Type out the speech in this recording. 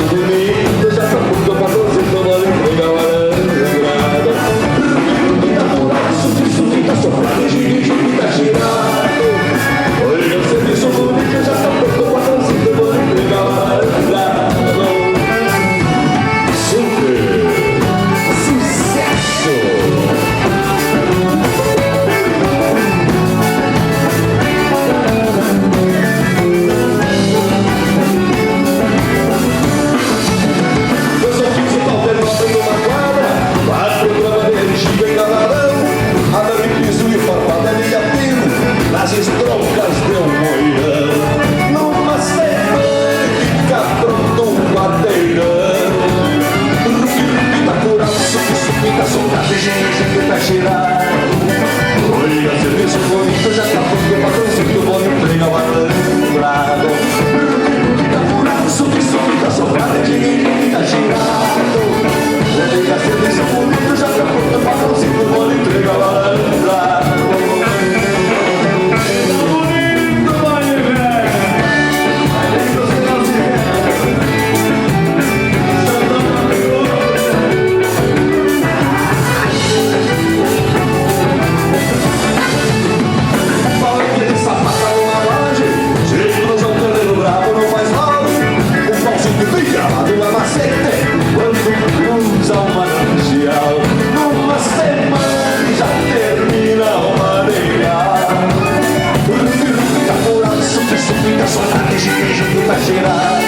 serviço bonito, já tá pronto pra você tomar e pegar a lembrada. Tá furado, subi, tá soprado, gigi, tá girado. Olha o serviço bonito, já tá pronto pra você tomar e pegar a lembrada. Super sucesso! Nas estroncas deu moirão, numa semana fica pronto um quarteirão. Rupi, tá curado, subi, tá soldado, gente, tá cheirado. Olha, serviço bonito, já tá pronto, patrãozinho, bom emprego, malandrado. Rupi, tá curado, subi, tá soldado, gente, tá cheirado. Olha, serviço bonito, já tá pronto, patrãozinho, bom emprego, malandrado. Tá cheirado.